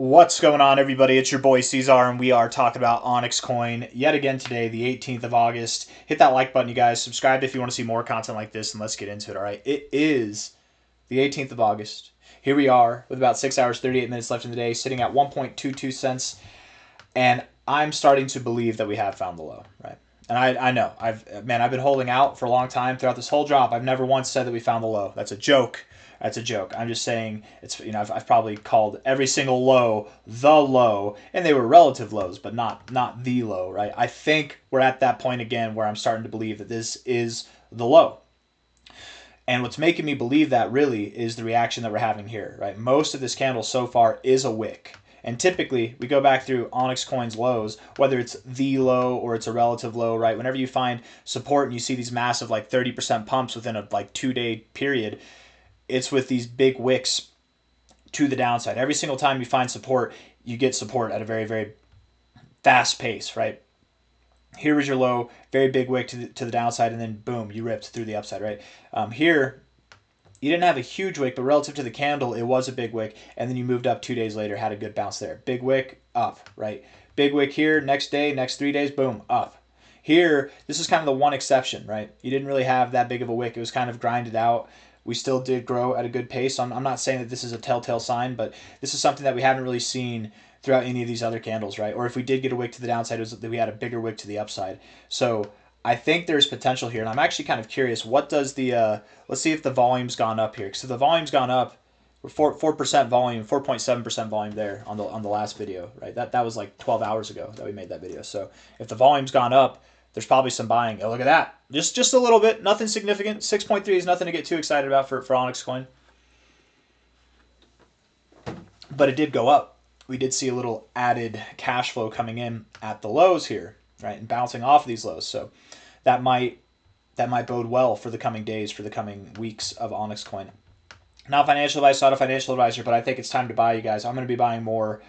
What's going on, everybody? It's your boy C-Zar, and we are talking about OnyxCoin yet again today, the 18th of August. Hit that like button, you guys. Subscribe if you want to see more content like this, and let's get into it, all right? It is the 18th of August. Here we are with about 6 hours, 38 minutes left in the day, sitting at 1.22 cents, and I'm starting to believe that we have found the low, right? And I know, I've been holding out for a long time throughout this whole drop. I've never once said that we found the low. That's a joke. That's a joke. I'm just saying it's, I've probably called every single low the low, and they were relative lows, but not the low, right? I think we're at that point again where I'm starting to believe that this is the low. And what's making me believe that really is the reaction that we're having here, right? Most of this candle so far is a wick. And typically, we go back through OnyxCoin's lows, whether it's the low or it's a relative low, right? Whenever you find support and you see these massive like 30% pumps within a like 2-day period, it's with these big wicks to the downside. Every single time you find support, you get support at a very, very fast pace, right? Here was your low, very big wick to the downside, and then boom, you ripped through the upside, right? Here, you didn't have a huge wick, but relative to the candle, it was a big wick, and then you moved up 2 days later, had a good bounce there. Big wick, up, right? Big wick here, next day, next 3 days, boom, up. Here, this is kind of the one exception, right? You didn't really have that big of a wick. It was kind of grinded out. We still did grow at a good pace. I'm not saying that this is a telltale sign, but this is something that we haven't really seen throughout any of these other candles, right? Or if we did get a wick to the downside, it was that we had a bigger wick to the upside. So I think there's potential here, and I'm actually kind of curious. What does the let's see if the volume's gone up here. So the volume's gone up. We're 4% volume, 4.7% volume there on the last video, right? That was like 12 hours ago that we made that video. So if the volume's gone up, there's probably some buying. Oh, look at that. Just a little bit. Nothing significant. 6.3 is nothing to get too excited about for OnyxCoin. But it did go up. We did see a little added cash flow coming in at the lows here, right? And bouncing off of these lows. So that might bode well for the coming days, for the coming weeks of OnyxCoin. Not financial advice, not a financial advisor, but I think it's time to buy, you guys. I'm going to be buying more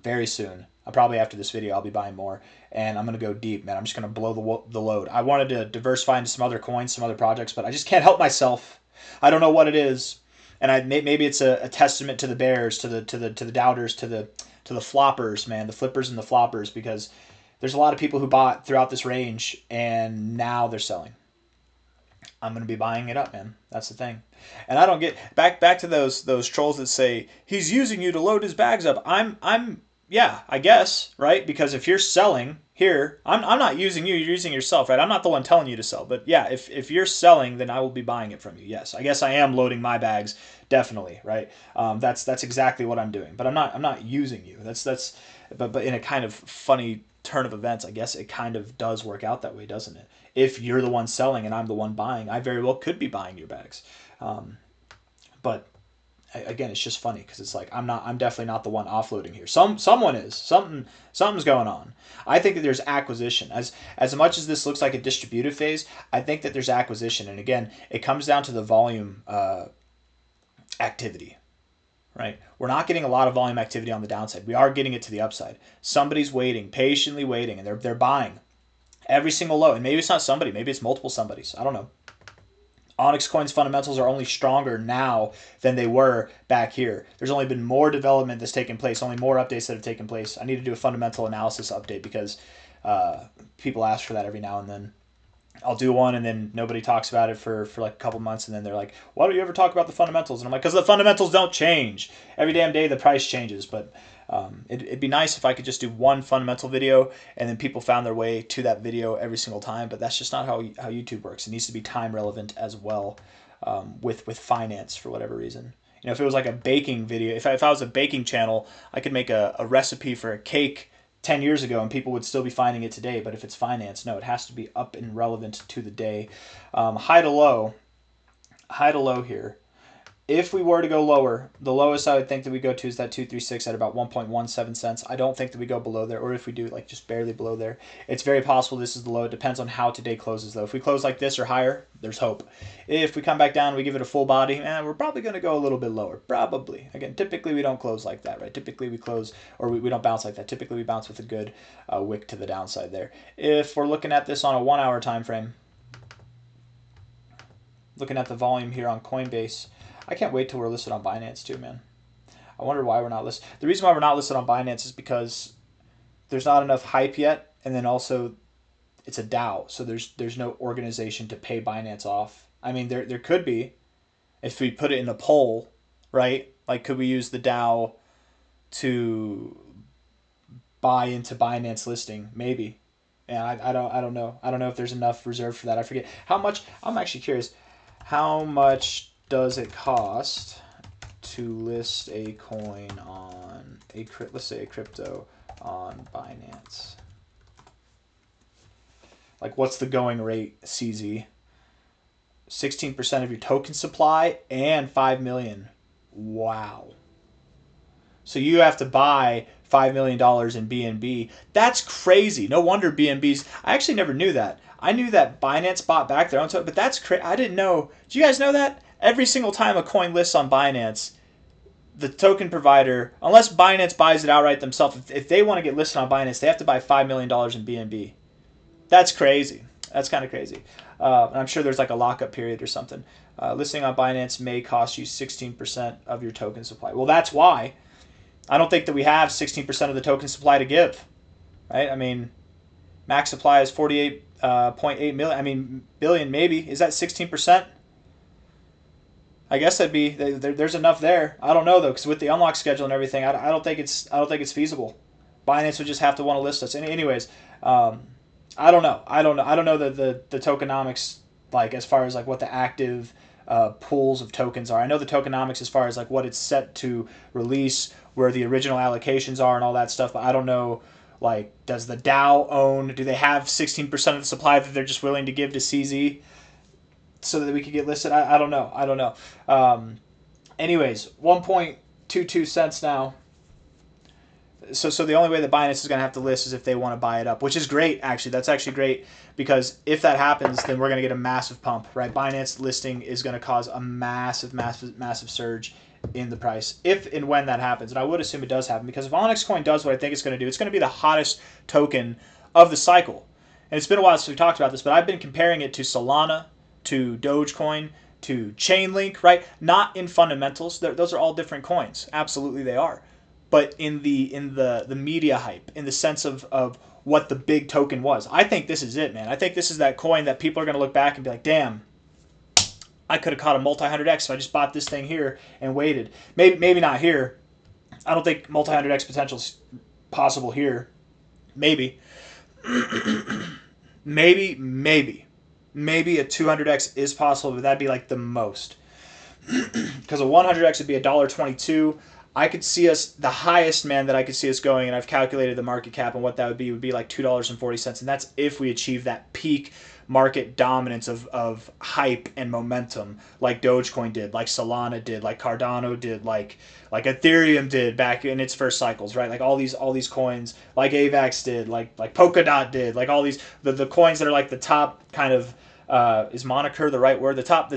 very soon. Probably after this video, I'll be buying more, and I'm going to go deep, man. I'm just going to blow the load. I wanted to diversify into some other coins, some other projects, but I just can't help myself. I don't know what it is, and maybe it's a testament to the bears, to the doubters, to the floppers, man, the flippers and the floppers, because there's a lot of people who bought throughout this range, and now they're selling. I'm going to be buying it up, man. That's the thing. And I don't get back to those trolls that say he's using you to load his bags up. Yeah, I guess, right? Because if you're selling here, I'm not using you, you're using yourself, right? I'm not the one telling you to sell. But yeah, if you're selling, then I will be buying it from you. Yes, I guess I am loading my bags, definitely, right? That's exactly what I'm doing. But I'm not using you. But in a kind of funny turn of events, I guess it kind of does work out that way, doesn't it? If you're the one selling and I'm the one buying, I very well could be buying your bags. But again, it's just funny because it's like I'm definitely not the one offloading here. Someone is. Something's going on. I think that there's acquisition. As much as this looks like a distributive phase, I think that there's acquisition. And again, it comes down to the volume activity. Right? We're not getting a lot of volume activity on the downside. We are getting it to the upside. Somebody's waiting, patiently waiting, and they're buying every single low. And maybe it's not somebody, maybe it's multiple somebodies. I don't know. OnyxCoin's fundamentals are only stronger now than they were back here. There's only been more development that's taken place, only more updates that have taken place. I need to do a fundamental analysis update because people ask for that every now and then. I'll do one and then nobody talks about it for like a couple months, and then they're like, why don't you ever talk about the fundamentals? And I'm like, because the fundamentals don't change. Every damn day the price changes. But it'd be nice if I could just do one fundamental video and then people found their way to that video every single time, but that's just not how YouTube works. It needs to be time relevant as well with finance for whatever reason. If it was like a baking video, if I was a baking channel, I could make a recipe for a cake 10 years ago and people would still be finding it today. But if it's finance, no, it has to be up and relevant to the day. High to low here. If we were to go lower, the lowest I would think that we go to is that 236 at about 1.17 cents. I don't think that we go below there, or if we do, like just barely below there. It's very possible this is the low. It depends on how today closes, though. If we close like this or higher, there's hope. If we come back down, we give it a full body, we're probably going to go a little bit lower. Probably. Again, typically we don't close like that, right? Typically we close, or we don't bounce like that. Typically we bounce with a good wick to the downside there. If we're looking at this on a 1 hour time frame, looking at the volume here on Coinbase, I can't wait till we're listed on Binance too, man. I wonder why we're not listed. The reason why we're not listed on Binance is because there's not enough hype yet, and then also it's a DAO, so there's no organization to pay Binance off. I mean, there could be if we put it in a poll, right? Like, could we use the DAO to buy into Binance listing? Maybe. Yeah, I don't know. I don't know if there's enough reserved for that. I forget how much. I'm actually curious. How much does it cost to list a coin on let's say a crypto on Binance? Like, what's the going rate, CZ? 16% of your token supply and 5 million. Wow. So you have to buy $5 million in BNB. That's crazy. No wonder BNB's. I actually never knew that. I knew that Binance bought back their own token, but that's crazy. I didn't know. Do you guys know that? Every single time a coin lists on Binance, the token provider, unless Binance buys it outright themselves, if they want to get listed on Binance, they have to buy $5 million in BNB. That's crazy. That's kind of crazy. And I'm sure there's like a lockup period or something. Listing on Binance may cost you 16% of your token supply. Well, that's why. I don't think that we have 16% of the token supply to give, right? I mean, max supply is 48.8 million. I mean, billion maybe. Is that 16%? I guess that'd be there's enough there. I don't know though, because with the unlock schedule and everything, I don't think it's feasible. Binance would just have to want to list us. Anyways, I don't know. I don't know the tokenomics, like as far as like what the active pools of tokens are. I know the tokenomics as far as like what it's set to release, where the original allocations are and all that stuff, but I don't know, like, does the DAO own, do they have 16% of the supply that they're just willing to give to CZ so that we could get listed? I don't know. Anyways, 1.22 cents now. So the only way that Binance is going to have to list is if they want to buy it up, which is great, actually. That's actually great, because if that happens, then we're going to get a massive pump, right? Binance listing is going to cause a massive surge in the price if and when that happens. And I would assume it does happen, because if OnyxCoin does what I think it's going to do, it's going to be the hottest token of the cycle. And it's been a while since we talked about this, but I've been comparing it to Solana, to Dogecoin, to Chainlink, right? Not in fundamentals. Those are all different coins. Absolutely they are. But in the media hype, in the sense of what the big token was. I think this is it, man. I think this is that coin that people are going to look back and be like, damn, I could have caught a multi-100x if I just bought this thing here and waited. Maybe not here. I don't think multi-100x potential is possible here. Maybe. maybe a 200x is possible, but that'd be like the most. Because a 100x would be $1.22. I could see us, the highest, man, that I could see us going, and I've calculated the market cap and what that would be like $2.40. And that's if we achieve that peak market dominance of hype and momentum, like Dogecoin did, like Solana did, like Cardano did, like Ethereum did back in its first cycles, right? Like all these coins, like AVAX did, like Polkadot did, like all these the coins that are like the top kind of is moniker the right word? The top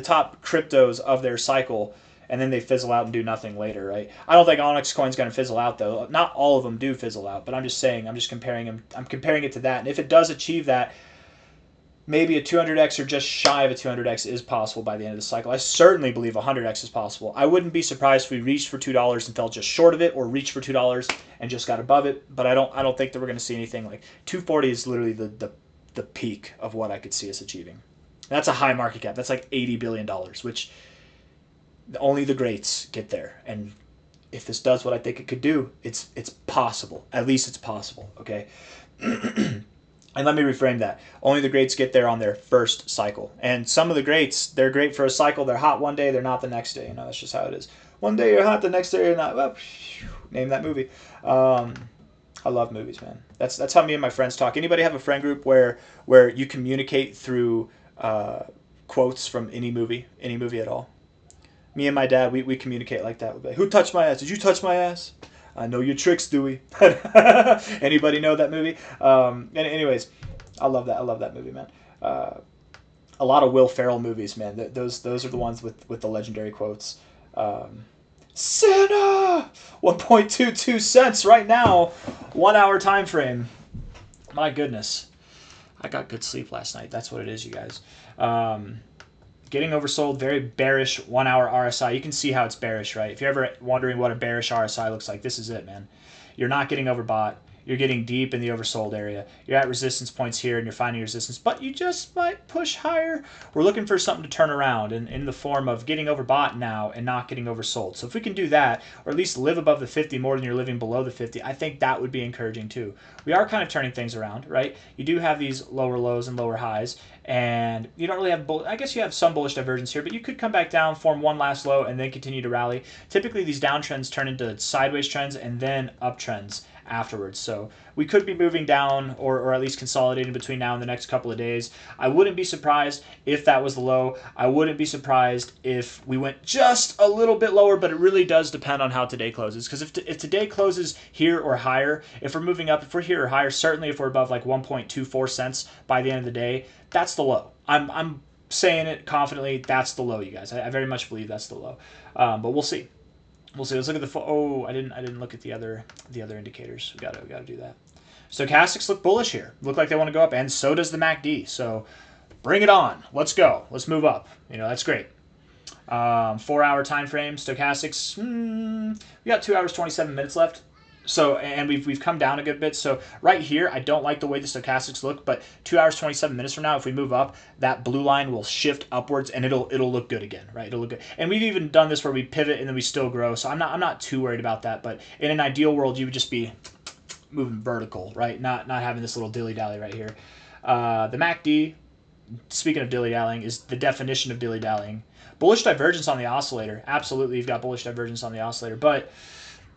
cryptos of their cycle. And then they fizzle out and do nothing later, right? I don't think OnyxCoin's going to fizzle out, though. Not all of them do fizzle out, but I'm just saying, I'm comparing it to that. And if it does achieve that, maybe a 200x or just shy of a 200x is possible by the end of the cycle. I certainly believe 100x is possible. I wouldn't be surprised if we reached for $2 and fell just short of it, or reached for $2 and just got above it. But I don't think that we're going to see anything like 240 is literally the peak of what I could see us achieving. And that's a high market cap. That's like $80 billion, which only the greats get there. And if this does what I think it could do, it's possible. At least it's possible, okay? And let me reframe that. Only the greats get there on their first cycle. And some of the greats, they're great for a cycle. They're hot one day, they're not the next day. You know, that's just how it is. One day you're hot, the next day you're not. Well, name that movie. I love movies, man. That's how me and my friends talk. Anybody have a friend group where you communicate through quotes from any movie at all? Me and my dad, we communicate like that. Who touched my ass? Did you touch my ass? I know your tricks, Dewey. Anybody know that movie? And anyways, I love that movie, man. A lot of Will Ferrell movies, man. Those are the ones with the legendary quotes. Santa! 1.22 cents right now. 1 hour time frame. My goodness. I got good sleep last night. That's what it is, you guys. getting oversold, very bearish 1 hour RSI. You can see how it's bearish, right? If you're ever wondering what a bearish RSI looks like, this is it, man. You're not getting overbought. You're getting deep in the oversold area. You're at resistance points here, and you're finding resistance, but you just might push higher. We're looking for something to turn around in the form of getting overbought now and not getting oversold. So if we can do that, or at least live above the 50 more than you're living below the 50, I think that would be encouraging too. We are kind of turning things around, right? You do have these lower lows and lower highs, and you don't really have, I guess you have some bullish divergence here, but you could come back down, form one last low, and then continue to rally. Typically, these downtrends turn into sideways trends and then uptrends afterwards. So we could be moving down or at least consolidating between now and the next couple of days. I wouldn't be surprised if that was the low. I wouldn't be surprised if we went just a little bit lower, but it really does depend on how today closes. Because if today closes here or higher, if we're moving up, if we're here or higher, certainly if we're above like 1.24 cents by the end of the day, that's the low. I'm saying it confidently, that's the low, you guys. I very much believe that's the low. But we'll see. We'll see. Let's look at the. Oh, I didn't look at the other indicators. We gotta do that. Stochastics look bullish here. Look like they want to go up, and so does the MACD. So bring it on. Let's go. Let's move up. That's great. 4 hour time frame. Stochastics. We got 2 hours 27 minutes left. So, and we've come down a good bit. So right here, I don't like the way the stochastics look, but 2 hours 27 minutes from now, if we move up, that blue line will shift upwards and it'll look good again, right? It'll look good. And we've even done this where we pivot and then we still grow. So I'm not too worried about that. But in an ideal world, you would just be moving vertical, right? Not having this little dilly-dally right here. The MACD, speaking of dilly-dallying, is the definition of dilly-dallying. Bullish divergence on the oscillator. Absolutely, you've got bullish divergence on the oscillator, but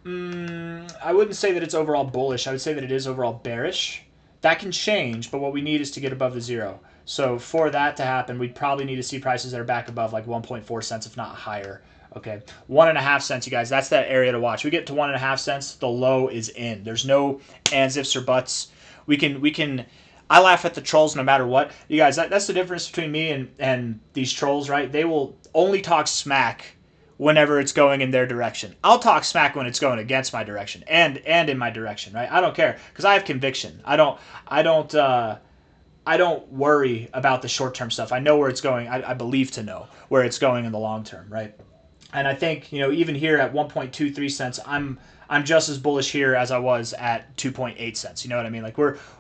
I wouldn't say that it's overall bullish. I would say that it is overall bearish. That can change, but what we need is to get above the zero. So for that to happen, we'd probably need to see prices that are back above like 1.4 cents, if not higher. Okay, 1.5 cents, you guys. That's that area to watch. We get to 1.5 cents, the low is in. There's no ands, ifs, or buts. We can. I laugh at the trolls no matter what. You guys, that's the difference between me and these trolls, right? They will only talk smack whenever it's going in their direction. I'll talk smack when it's going against my direction and in my direction, right? I don't care because I have conviction. I don't worry about the short-term stuff. I know where it's going. I believe to know where it's going in the long term, right? And I think, even here at 1.23 cents, I'm just as bullish here as I was at 2.8 cents. You know what I mean? Like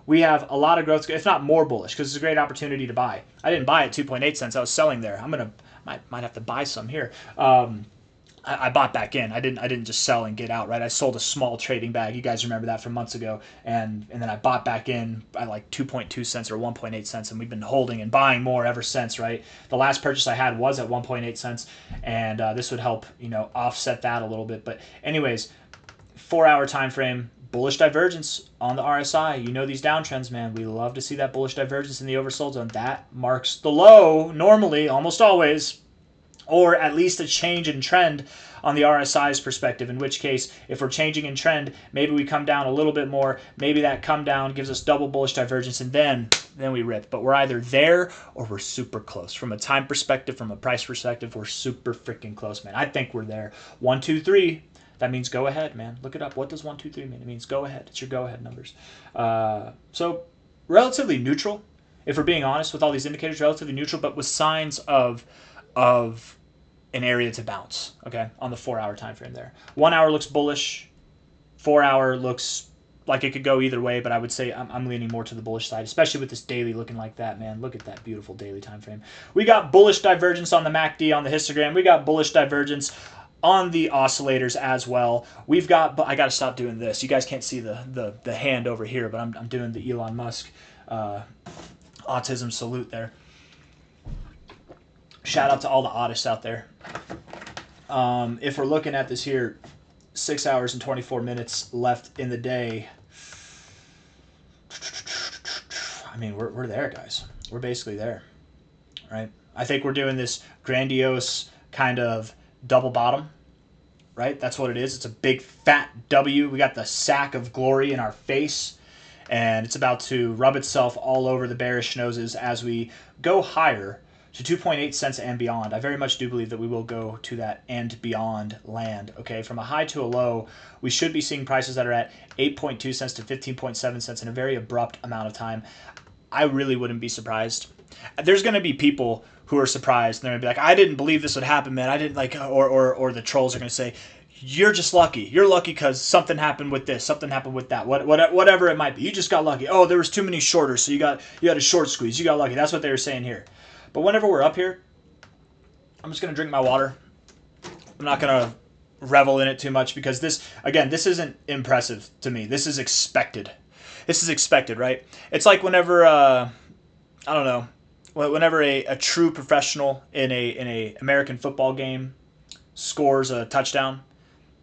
we have a lot of growth, if not more bullish, because it's a great opportunity to buy. I didn't buy at 2.8 cents. I was selling there. Might have to buy some here. I bought back in. I didn't just sell and get out, right? I sold a small trading bag. You guys remember that from months ago, and then I bought back in at like 2.2 cents or 1.8 cents, and we've been holding and buying more ever since, right? The last purchase I had was at 1.8 cents, and this would help offset that a little bit. But anyways, 4 hour time frame. Bullish divergence on the RSI. These downtrends, man. We love to see that bullish divergence in the oversold zone. That marks the low normally, almost always, or at least a change in trend on the RSI's perspective, in which case, if we're changing in trend, maybe we come down a little bit more. Maybe that come down gives us double bullish divergence, and then we rip. But we're either there or we're super close. From a time perspective, from a price perspective, we're super freaking close, man. I think we're there. 1, 2, 3. That means go ahead, man. Look it up. What does 1, 2, 3 mean? It means go ahead. It's your go ahead numbers. So relatively neutral, if we're being honest with all these indicators, relatively neutral, but with signs of an area to bounce, okay, on the 4 hour time frame there. 1 hour looks bullish. 4 hour looks like it could go either way, but I would say I'm leaning more to the bullish side, especially with this daily looking like that, man. Look at that beautiful daily time frame. We got bullish divergence on the MACD, on the histogram. We got bullish divergence on the oscillators as well. We've got, but I got to stop doing this. You guys can't see the hand over here, but I'm doing the Elon Musk autism salute there. Shout out to all the autists out there. If we're looking at this here, 6 hours and 24 minutes left in the day. I mean, we're there, guys. We're basically there, right? I think we're doing this grandiose kind of double bottom, right? That's what it is. It's a big fat W. We got the sack of glory in our face, and it's about to rub itself all over the bearish noses as we go higher to 2.8 cents and beyond. I very much do believe that we will go to that and beyond land, okay? From a high to a low, we should be seeing prices that are at 8.2 cents to 15.7 cents in a very abrupt amount of time. I really wouldn't be surprised There's going to be people who are surprised. And they're going to be like, I didn't believe this would happen, man. I didn't like, or the trolls are going to say, you're just lucky. You're lucky because something happened with this, something happened with that, whatever it might be. You just got lucky. Oh, there was too many shorters, so you had a short squeeze. You got lucky. That's what they were saying here. But whenever we're up here, I'm just going to drink my water. I'm not going to revel in it too much because this isn't impressive to me. This is expected. This is expected, right? It's like whenever, I don't know, whenever a true professional in a American football game scores a touchdown,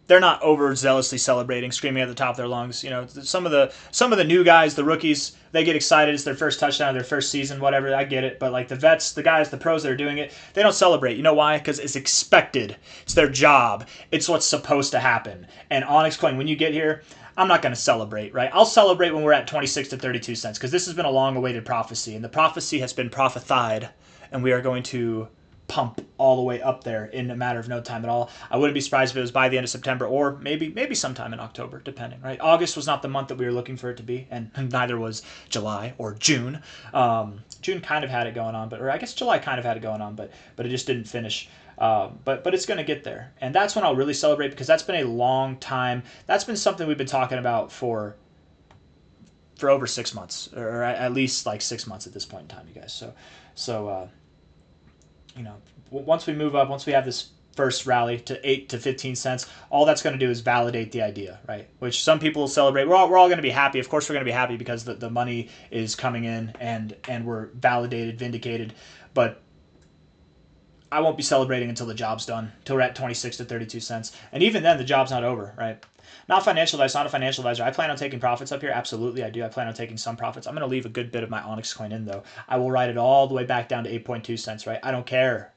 they're not overzealously celebrating, screaming at the top of their lungs. You know, some of the new guys, the rookies, they get excited. It's their first touchdown of their first season, whatever. I get it. But like the vets, the guys, the pros that are doing it, they don't celebrate. You know why? Because it's expected. It's their job. It's what's supposed to happen. And OnyxCoin, when you get here, I'm not going to celebrate, right? I'll celebrate when we're at 26 to 32 cents because this has been a long-awaited prophecy. And the prophecy has been prophesied, and we are going to pump all the way up there in a matter of no time at all. I wouldn't be surprised if it was by the end of September or maybe sometime in October, depending, right? August was not the month that we were looking for it to be, and neither was July or June. June kind of had it going on, or I guess July kind of had it going on, but it just didn't finish. But it's going to get there, and that's when I'll really celebrate because that's been a long time. That's been something we've been talking about for over 6 months, or at least like 6 months at this point in time, you guys. So you know, once we move up, once we have this first rally to 8 to 15 cents, all that's going to do is validate the idea, right? Which some people will celebrate. We're all going to be happy. Of course, we're going to be happy because the money is coming in and we're validated, vindicated. But I won't be celebrating until the job's done, until we're at 26 to 32 cents. And even then, the job's not over, right? Not a financial advisor. I plan on taking profits up here. Absolutely, I do. I plan on taking some profits. I'm going to leave a good bit of my OnyxCoin in, though. I will ride it all the way back down to 8.2 cents, right? I don't care.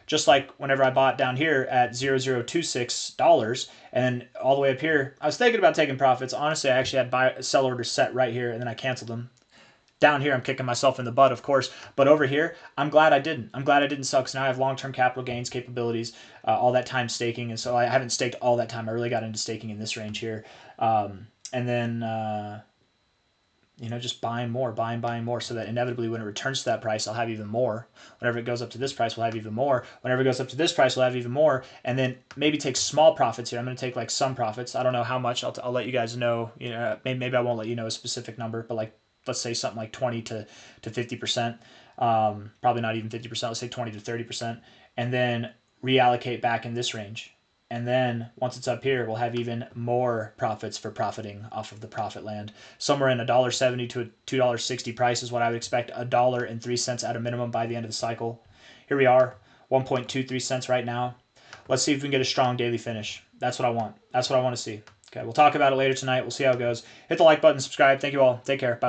Just like whenever I bought down here at $0.026 and then all the way up here, I was thinking about taking profits. Honestly, I actually had sell orders set right here, and then I canceled them. Down here, I'm kicking myself in the butt, of course. But over here, I'm glad I didn't. I'm glad I didn't sell because now I have long-term capital gains capabilities, all that time staking. And so I haven't staked all that time. I really got into staking in this range here. And then, just buying more so that inevitably when it returns to that price, I'll have even more. Whenever it goes up to this price, we'll have even more. Whenever it goes up to this price, we'll have even more. And then maybe take small profits here. I'm going to take like some profits. I don't know how much. I'll let you guys know. Maybe I won't let you know a specific number, but like, let's say something like 20 to 50%, probably not even 50%, let's say 20 to 30%, and then reallocate back in this range. And then once it's up here, we'll have even more profits for profiting off of the profit land. Somewhere in $1.70 to a $2.60 price is what I would expect, $1.03 at a minimum by the end of the cycle. Here we are, 1.23 cents right now. Let's see if we can get a strong daily finish. That's what I want. That's what I want to see. Okay, we'll talk about it later tonight. We'll see how it goes. Hit the like button, subscribe. Thank you all. Take care. Bye.